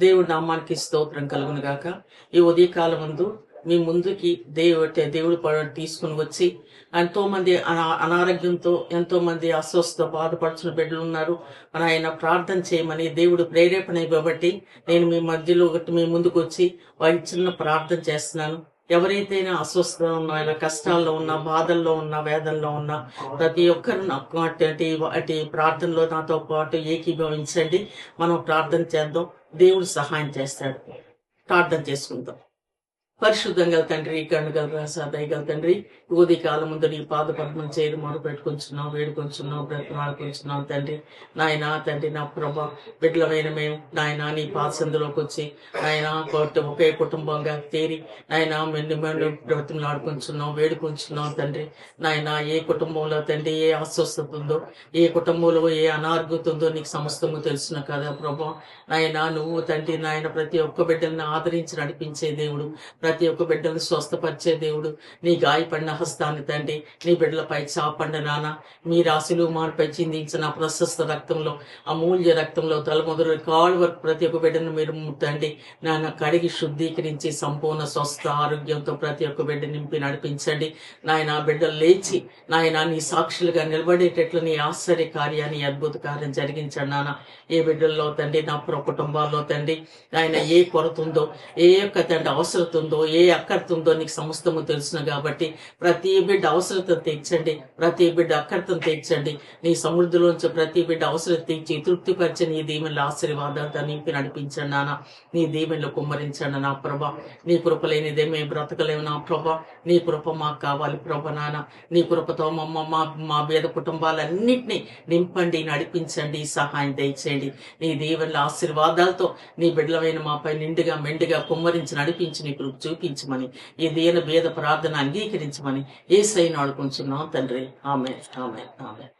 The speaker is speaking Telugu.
దేవుడి నామానికి స్తోత్రం కలుగును గాక. ఈ ఉదయకాలం ముందు మీ ముందుకి దేవుడు తీసుకుని వచ్చి ఎంతో మంది అనారోగ్యంతో, ఎంతో మంది అస్వస్థ బాధపడుచున్న బిడ్డలు ఉన్నారు. ఆయన ప్రార్థన చేయమని దేవుడు ప్రేరేపణ ఇవ్వబట్టి నేను మీ మధ్యలో మీ ముందుకు వచ్చి వారికి చిన్న ప్రార్థన చేస్తున్నాను. ఎవరైతే అస్వస్థత ఉన్న, కష్టాల్లో ఉన్న, బాధల్లో ఉన్న, వేదనలో ఉన్న ప్రతి ఒక్కరు నాకు అటు ప్రార్థనలో నాతో పాటు ఏకీభవించండి. మనం ప్రార్థన చేద్దాం. దేవుడు సహాయం చేస్తాడు. ప్రార్థన చేసుకుందాం. పరిశుద్ధంగా తండ్రి, కనుగల రాసా దయగల తండ్రి, ఉదయ కాలం ముందు నీ పాద పద్మం చేయడం మొదలు పెట్టుకుంటున్నాం, వేడుకొంచున్నాం, బ్రతమాడుకుంటున్నాం తండ్రి. నాయన తండ్రి, నా ప్రభా బిడ్డలమైన మేము నాయన నీ పాదసందులోకి వచ్చి నాయన ఒకే కుటుంబంగా తేరి నాయన మేము బ్రతమాడుకుంటున్నాం, వేడుకొంచున్నాం తండ్రి. నాయన ఏ కుటుంబంలో తండ్రి ఏ అస్వస్థత ఉందో, ఏ కుటుంబంలో ఏ అనారోగ్యత ఉందో నీకు సమస్తము తెలుసును కదా ప్రభా. నాయన నువ్వు తండ్రి నాయన ప్రతి ఒక్క బిడ్డల్ని ఆదరించి నడిపించే దేవుడు, ప్రతి ఒక్క బిడ్డలను స్వస్థపరిచే దేవుడు. నీ గాయపడిన హస్తాన్ని తండ్రి నీ బిడ్డలపై చాపండి నాన్న. మీరు ఆ సిలువమానుపై చిందించిన ప్రశస్త రక్తంలో, అమూల్య రక్తంలో తల మొదలు కాళ్ళు వరకు ప్రతి ఒక్క బిడ్డను మీరు ముట్టండి నాన్న. కడిగి శుద్ధీకరించి సంపూర్ణ స్వస్థ ఆరోగ్యంతో ప్రతి ఒక్క బిడ్డ నింపి నడిపించండి నాయన. బిడ్డలు లేచి నాయన నీ సాక్షులుగా నిలబడేటట్లు నీ ఆశ్చర్య కార్యాన్ని, అద్భుత కార్యం జరిగించండి నాన్న. ఏ బిడ్డల్లో తండ్రి నా కుటుంబాల్లో తండ్రి ఆయన ఏ కొరత ఉందో, ఏ యొక్క తండ్రి అవసరత ఉందో, ఏ అక్కర్త ఉందో నీకు సమస్తము తెలుసును కాబట్టి ప్రతి బిడ్డ అవసరతను తీర్చండి, ప్రతి బిడ్డ అక్కర్తను తీర్చండి. నీ సమృద్ధిలోంచి ప్రతి బిడ్డ అవసరం తీర్చి తృప్తిపరిచి నీ దీవెనల ఆశీర్వాదాలతో నింపి నడిపించండి నాన్న. నీ దీవెనలు కుమ్మరించండి నా ప్రభా. నీ కృప లేనిదే మేము బ్రతకలేము నా ప్రభా. నీ కృప మాకు కావాలి ప్రభ నాన్న. నీ కృపతో మా పేద కుటుంబాలన్నింటినీ నింపండి, నడిపించండి, సహాయం దయచేయండి. నీ దీవెనల ఆశీర్వాదాలతో నీ బిడ్డలమైన మాపై నిండుగా మెండుగా కుమ్మరించి నడిపించి నీ కృప చూపించమని, ఈ దీన భేద ప్రార్థన అంగీకరించమని యేసయ్యను అడుగుచున్నాం తండ్రి. ఆమేన్, ఆమేన్, ఆమేన్.